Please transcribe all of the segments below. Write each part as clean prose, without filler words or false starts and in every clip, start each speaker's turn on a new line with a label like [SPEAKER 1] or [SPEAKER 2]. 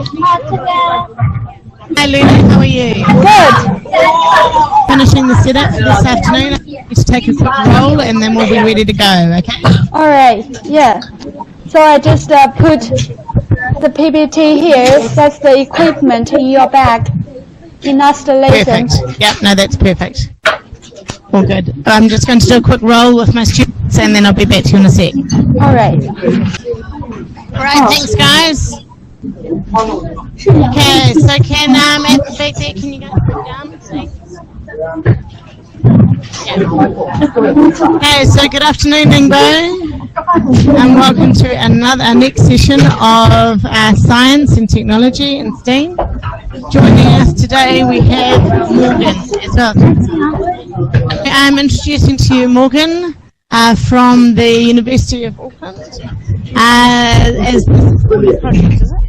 [SPEAKER 1] Hi Luna, how are you?
[SPEAKER 2] Good.
[SPEAKER 1] Finishing the setup for this afternoon. Let's take a quick roll and then we'll be ready to go, okay?
[SPEAKER 2] Alright, yeah. So I just put the PPT here. That's the equipment in your bag. In last lesson.
[SPEAKER 1] Perfect. Yep, no, that's perfect. All good. I'm just going to do a quick roll with my students and then I'll be back to you in a sec.
[SPEAKER 2] Alright.
[SPEAKER 1] Alright, thanks guys. Okay, so can at the back there, can you go down, please? Yeah. Okay, so good afternoon, Ningbo, and welcome to our next session of Science and Technology in STEAM. Joining us today we have Morgan as well. I'm introducing to you Morgan from the University of Auckland. As this is the project, is it?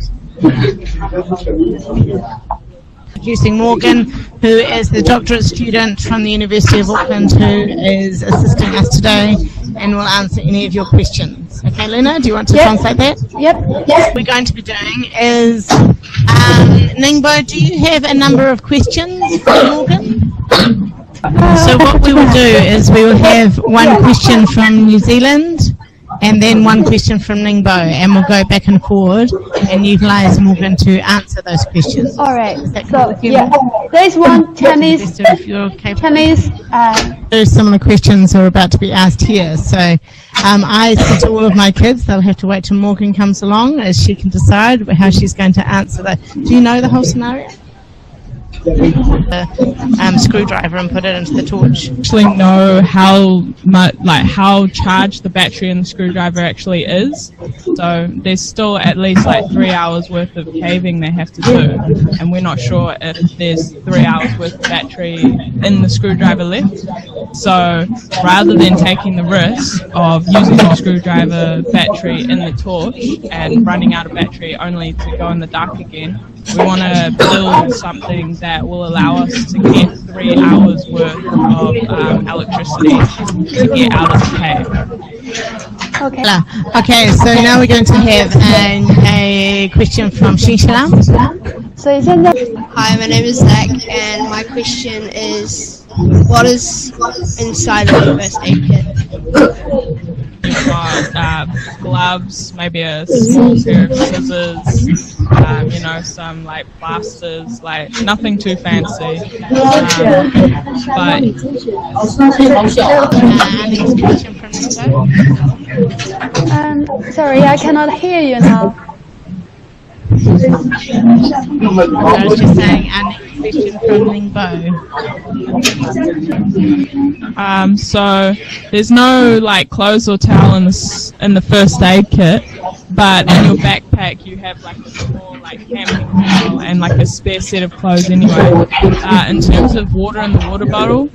[SPEAKER 1] Introducing Morgan, who is the doctorate student from the University of Auckland, who is assisting us today and will answer any of your questions. Okay, Luna, do you want to translate that?
[SPEAKER 2] Yep.
[SPEAKER 1] What we're going to be doing is, Ningbo, do you have a number of questions for Morgan? So what we will do is we will have one question from New Zealand and then one question from Ningbo, and we'll go back and forward and utilise Morgan to answer those questions.
[SPEAKER 2] All right. So yeah, there's one Chinese.
[SPEAKER 1] There's similar questions are about to be asked here. So I said to all of my kids, they'll have to wait till Morgan comes along, as she can decide how she's going to answer that. Do you know the whole scenario? The screwdriver and put it into the torch.
[SPEAKER 3] Actually know how much, how charged the battery in the screwdriver actually is. So there's still at least 3 hours worth of caving they have to do, and we're not sure if there's 3 hours worth of battery in the screwdriver left. So rather than taking the risk of using the screwdriver battery in the torch and running out of battery only to go in the dark again, we want to build something that will allow us to get 3 hours worth of electricity to get out of the cave.
[SPEAKER 2] Okay.
[SPEAKER 1] Okay, so now we're going to have a question from Shishla.
[SPEAKER 4] Hi, my name is Zach, and my question is, what is inside of the first aid kit?
[SPEAKER 3] We've got gloves, maybe a small pair of scissors, some plasters, nothing too fancy.
[SPEAKER 2] Sorry, I cannot hear you now.
[SPEAKER 1] I was just saying, our next question from Ningbo.
[SPEAKER 3] So there's no clothes or towel in the first aid kit, but in your backpack you have a small camping towel and a spare set of clothes anyway. In terms of water in the water bottle,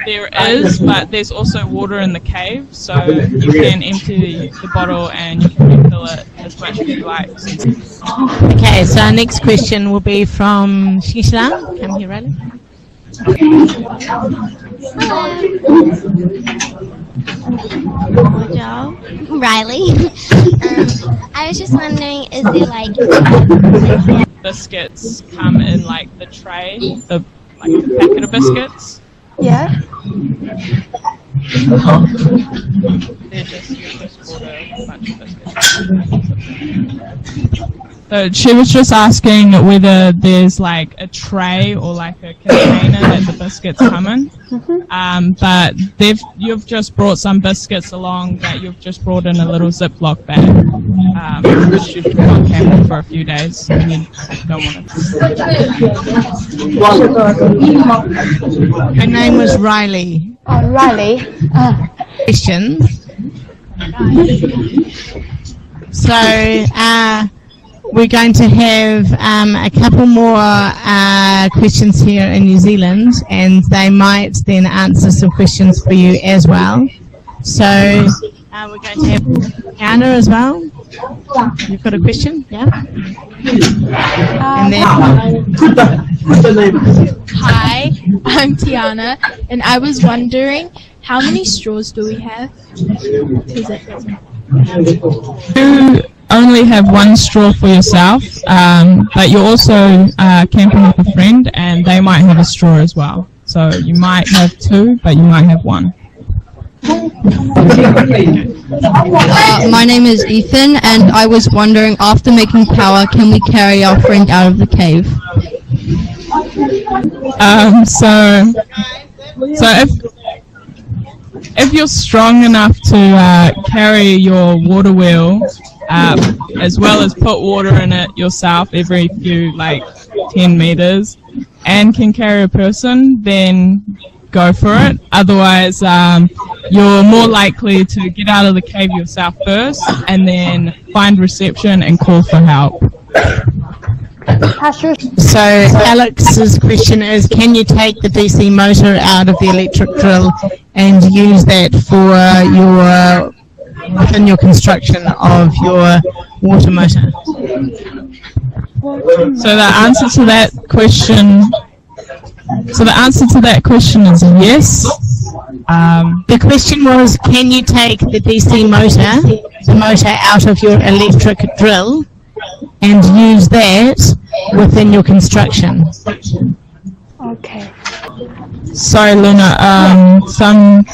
[SPEAKER 3] there is, but there's also water in the cave, so you can empty the bottle and you can refill it as much as you like.
[SPEAKER 1] Okay, so our next question will be from Shishla. Come here, Riley.
[SPEAKER 5] Hello, Riley. I was just wondering, is there
[SPEAKER 3] biscuits come in the tray, the packet of biscuits?
[SPEAKER 2] Yeah.
[SPEAKER 3] They're just order a bunch of biscuits. So she was just asking whether there's a tray or a container that the biscuits come in. But you've just brought some biscuits along that you've just brought in a little Ziploc bag, which you've got camping for a few days and you don't want it.
[SPEAKER 1] Her name was Riley.
[SPEAKER 2] Oh, Riley.
[SPEAKER 1] Questions. So we're going to have a couple more questions here in New Zealand, and they might then answer some questions for you as well. So we're going to have Anna as well. You've got a question? Yeah? And then
[SPEAKER 6] Hi, I'm Tiana, and I was wondering, how many straws do we have?
[SPEAKER 3] only have one straw for yourself, but you're also camping with a friend, and they might have a straw as well. So you might have two, but you might have one.
[SPEAKER 4] My name is Ethan, and I was wondering, after making power, can we carry our friend out of the cave?
[SPEAKER 3] So if you're strong enough to carry your water wheel, as well as put water in it yourself every few, like 10 meters, and can carry a person, then go for it. Otherwise, you're more likely to get out of the cave yourself first, and then find reception and call for help.
[SPEAKER 1] So Alex's question is, can you take the DC motor out of the electric drill and use that for within your construction of your water motor?
[SPEAKER 3] So the answer to that question is yes.
[SPEAKER 1] The question was, can you take the DC motor, the motor out of your electric drill, and use that within your construction?
[SPEAKER 2] Okay.
[SPEAKER 3] Sorry, Luna. Some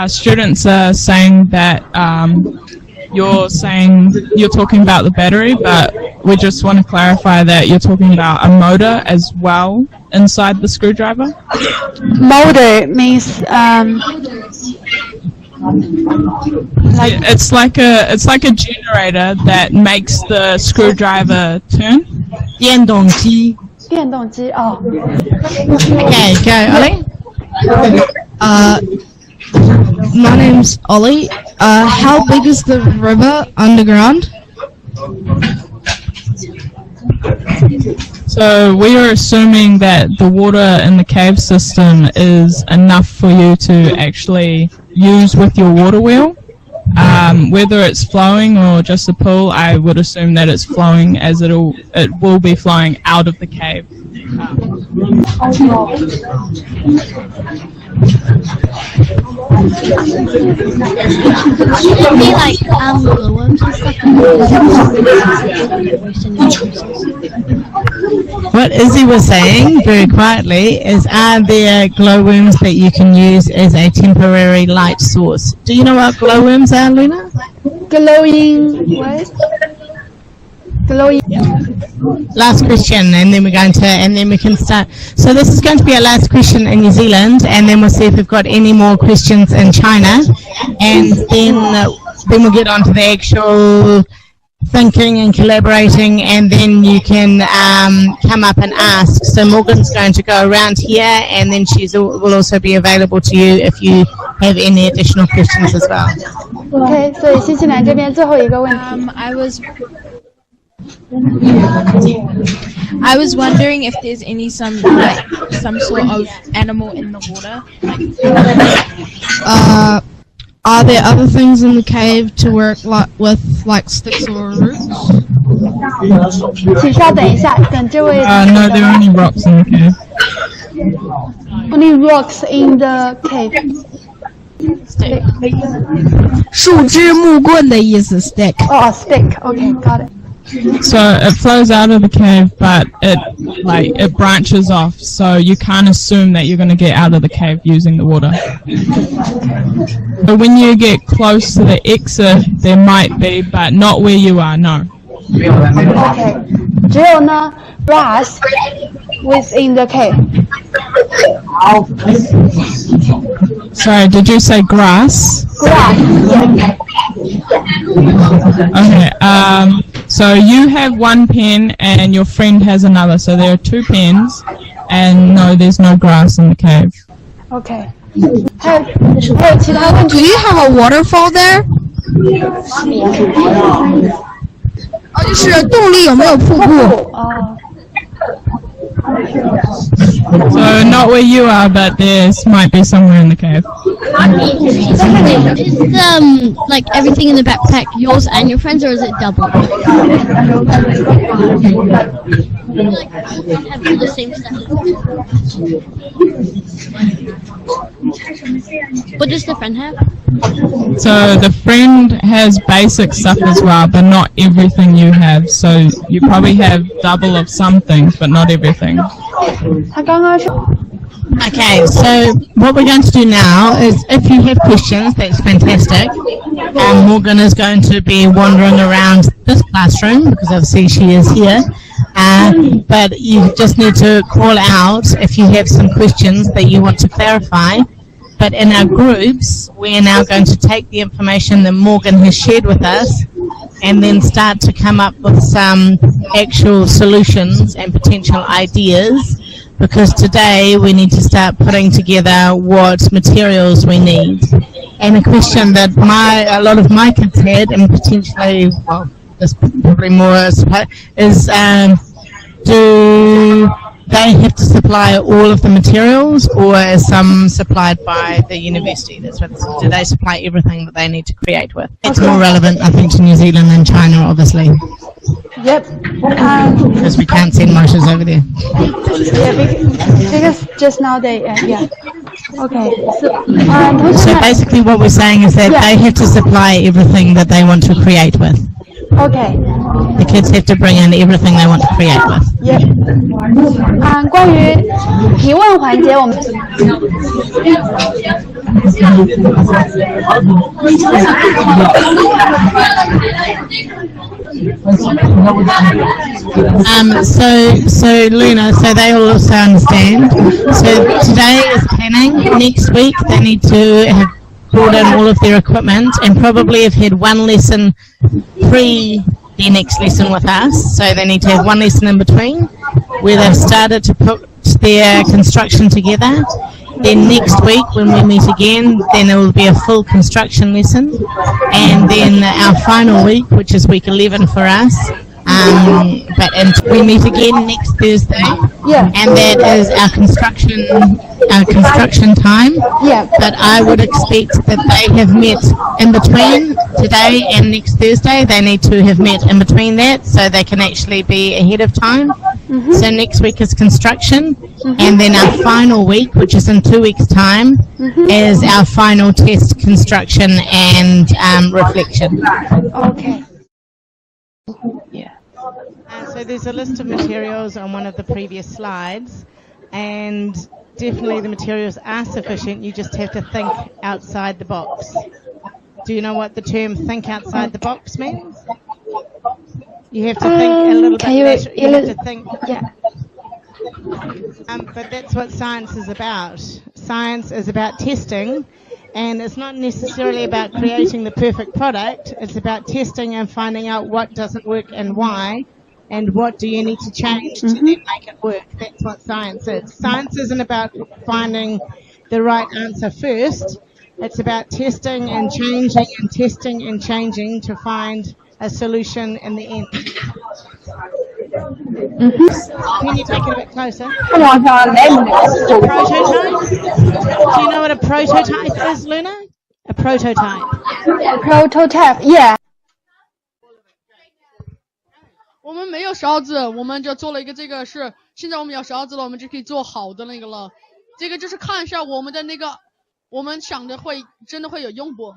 [SPEAKER 3] students are saying that you're talking about the battery, but we just want to clarify that you're talking about a motor as well inside the screwdriver.
[SPEAKER 2] Motor means
[SPEAKER 3] it's like a generator that makes the screwdriver turn.
[SPEAKER 1] 电动机.
[SPEAKER 2] 电动机. Oh.
[SPEAKER 1] Okay, go, Ollie.
[SPEAKER 4] My name's Ollie. How big is the river underground?
[SPEAKER 3] So we are assuming that the water in the cave system is enough for you to actually use with your water wheel. Whether it's flowing or just a pool, I would assume that it's flowing, as it will be flowing out of the cave.
[SPEAKER 5] Maybe like glowworms and stuff.
[SPEAKER 1] What Izzy was saying very quietly is, are there glowworms that you can use as a temporary light source? Do you know what glowworms are, Luna?
[SPEAKER 2] Glowing, what? Glowing.
[SPEAKER 1] Last question, and then we can start. So this is going to be our last question in New Zealand, and then we'll see if we've got any more questions in China, and then we'll get on to the actual thinking and collaborating, and then you can come up and ask. So Morgan's going to go around here, and then will also be available to you if you have any additional questions as well.
[SPEAKER 2] Okay, 所以新西兰这边最后一个问题。
[SPEAKER 6] I was wondering if there's some sort of animal in the water.
[SPEAKER 4] Are there other things in the cave to work with, like sticks or roots?
[SPEAKER 2] 请稍等一下，等这位。
[SPEAKER 3] No, there are only rocks in the cave.
[SPEAKER 2] Only rocks in the cave.
[SPEAKER 4] 树枝木棍的意思 stick.
[SPEAKER 2] Oh, stick. Okay, got it.
[SPEAKER 3] So it flows out of the cave, but it branches off, so you can't assume that you're going to get out of the cave using the water. But when you get close to the exit, there might be, but not where you are, no.
[SPEAKER 2] Okay. 只有呢 grass within the cave.
[SPEAKER 3] Sorry, did you say grass?
[SPEAKER 2] Grass.
[SPEAKER 3] Okay, so you have one pen and your friend has another, so there are two pens, and no, there's no grass in the cave.
[SPEAKER 2] Okay. 还有其他问题
[SPEAKER 4] Do you have a waterfall there? 就是洞里有没有瀑布？
[SPEAKER 2] 哦。
[SPEAKER 3] So not where you are, but there might be somewhere in the cave.
[SPEAKER 5] Is like everything in the backpack yours and your friends, or is it double? Like have the same stuff. What does the friend have?
[SPEAKER 3] So the friend has basic stuff as well, but not everything you have. So you probably have double of some things, but not everything.
[SPEAKER 2] 他刚刚说
[SPEAKER 1] Okay, so what we're going to do now is, if you have questions, that's fantastic. Morgan is going to be wandering around this classroom, because obviously she is here. But you just need to call out if you have some questions that you want to clarify. But in our groups, we are now going to take the information that Morgan has shared with us and then start to come up with some actual solutions and potential ideas, because today we need to start putting together what materials we need. And a question that a lot of my kids had, and potentially, well, there's probably more, is do they have to supply all of the materials, or is some supplied by the university? That's what it's, do they supply everything that they need to create with? It's more relevant, I think, to New Zealand and China, obviously.
[SPEAKER 2] Yep.
[SPEAKER 1] Because we can't send motors over there.
[SPEAKER 2] Yeah, because just now they, yeah. Okay.
[SPEAKER 1] So basically what we're saying is that they have to supply everything that they want to create with.
[SPEAKER 2] Okay.
[SPEAKER 1] The kids have to bring in everything they want to create with.
[SPEAKER 2] Yep. 关于提问环节，我们
[SPEAKER 1] So Luna, so they all also understand. So today is planning. Next week they need to have brought in all of their equipment and probably have had one lesson pre their next lesson with us. So they need to have one lesson in between where they've started to put their construction together. Then next week when we meet again, then it will be a full construction lesson. And then our final week, which is week 11 for us, and we meet again next Thursday.
[SPEAKER 2] Yeah.
[SPEAKER 1] And that is our construction time.
[SPEAKER 2] Yeah.
[SPEAKER 1] But I would expect that they have met in between today and next Thursday. They need to have met in between that so they can actually be ahead of time. So next week is construction, and then our final week, which is in 2 weeks' time, is our final test, construction, and reflection.
[SPEAKER 2] Okay.
[SPEAKER 1] Yeah. So there's a list of materials on one of the previous slides, and definitely the materials are sufficient. You just have to think outside the box. Do you know what the term "think outside the box" means? You have to think a little bit. You have to think.
[SPEAKER 2] Yeah.
[SPEAKER 1] But that's what science is about. Science is about testing, and it's not necessarily about creating the perfect product. It's about testing and finding out what doesn't work and why, and what do you need to change to then make it work. That's what science is. Science isn't about finding the right answer first. It's about testing and changing and testing and changing to find a solution in the end. Can you take it a bit closer? Prototype? Do you know what a prototype is, Luna? A prototype.
[SPEAKER 2] Prototype, yeah.
[SPEAKER 7] 我们没有勺子，我们就做了一个这个是，现在我们有勺子了，我们就可以做好的那个了。这个就是看一下我们的那个，我们想的会真的会有用不？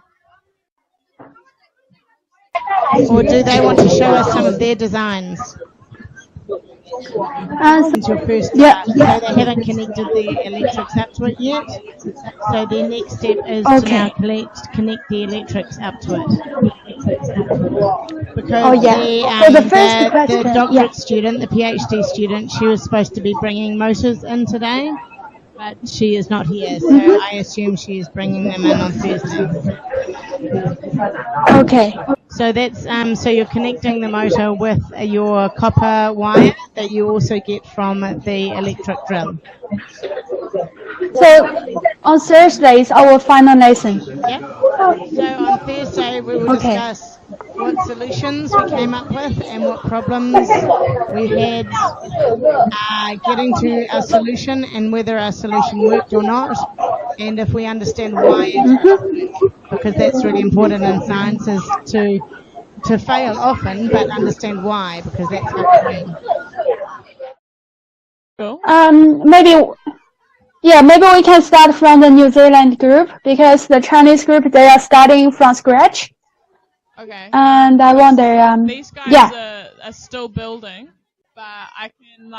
[SPEAKER 1] Or do they want to show us some of their designs? Your first start. So they haven't connected the electrics up to it yet. So their next step is to now connect the electrics up to it. Because the doctorate student, the PhD student, she was supposed to be bringing motors in today, but she is not here. So I assume she is bringing them in on Thursday.
[SPEAKER 2] Okay.
[SPEAKER 1] So that's so you're connecting the motor with your copper wire that you also get from the electric drill.
[SPEAKER 2] So on Thursday is our final lesson.
[SPEAKER 1] Yeah. So on Thursday we will discuss what solutions we came up with and what problems we had getting to our solution and whether our solution worked or not, and if we understand why it didn't work, because that's really important in science, is to fail often but understand why, because that's how we learn.
[SPEAKER 2] Maybe Yeah, maybe we can start from the New Zealand group because the Chinese group, they are starting from scratch.
[SPEAKER 3] Okay.
[SPEAKER 2] And I wonder,
[SPEAKER 3] these guys are still building, but I can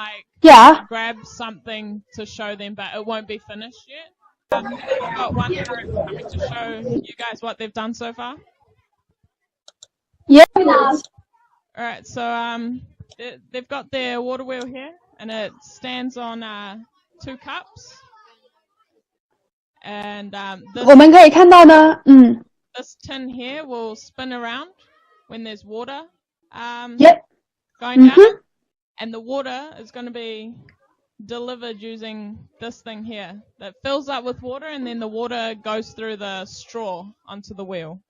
[SPEAKER 3] grab something to show them, but it won't be finished yet. I've got one group coming to show you guys what they've done so far.
[SPEAKER 2] Yeah.
[SPEAKER 3] Alright, so they've got their water wheel here, and it stands on 2 cups. And this tin here will spin around when there's water going down, and the water is going to be delivered using this thing here that fills up with water, and then the water goes through the straw onto the wheel.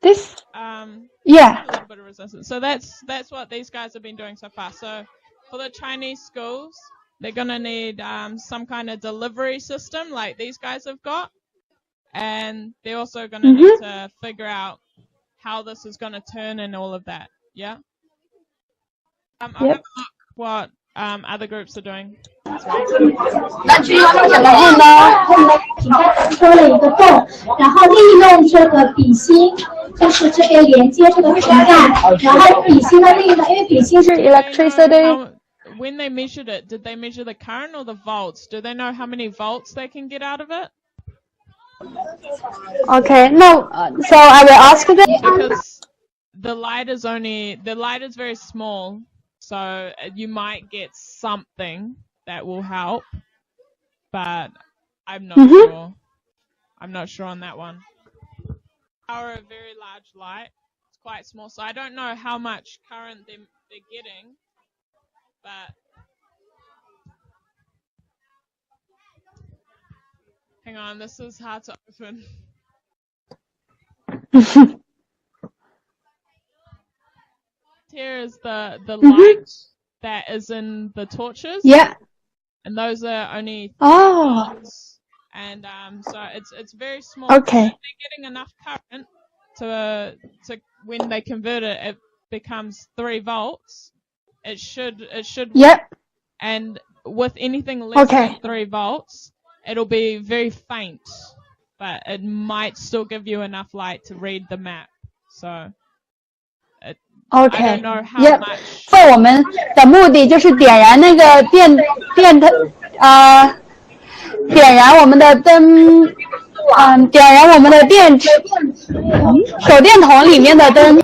[SPEAKER 2] This
[SPEAKER 3] a little bit of resistance. So that's what these guys have been doing so far. So for the Chinese schools, they're going to need some kind of delivery system like these guys have got, and they're also going to need to figure out how this is going to turn and all of that. Yeah. I'll have a look what other groups are doing.
[SPEAKER 8] 然后呢，戳了一个洞，然后利用这个笔芯，就是这边连接这个瓶盖，然后笔芯的另一个，因为笔芯是
[SPEAKER 2] electricity.
[SPEAKER 3] When they measured it, did they measure the current or the volts? Do they know how many volts they can get out of it?
[SPEAKER 2] Okay, no. So I will ask them.
[SPEAKER 3] Because the light is very small, so you might get something that will help, but I'm not sure. I'm not sure on that one. Power a very large light. It's quite small, so I don't know how much current they're getting, but hang on, this is hard to open. Here is the light that is in the torches.
[SPEAKER 2] Yeah.
[SPEAKER 3] And those are only volts. And so it's very small.
[SPEAKER 2] Okay.
[SPEAKER 3] If they're getting enough current to when they convert it, it becomes 3 volts. It should
[SPEAKER 2] Yep.
[SPEAKER 3] And with anything less than 3 volts, it'll be very faint, but it might still give you enough light to read the map. So
[SPEAKER 2] Okay.
[SPEAKER 3] I don't know how much.
[SPEAKER 2] 我们的目的就是点燃那个点燃我们的灯，点燃我们的手电筒里面的灯。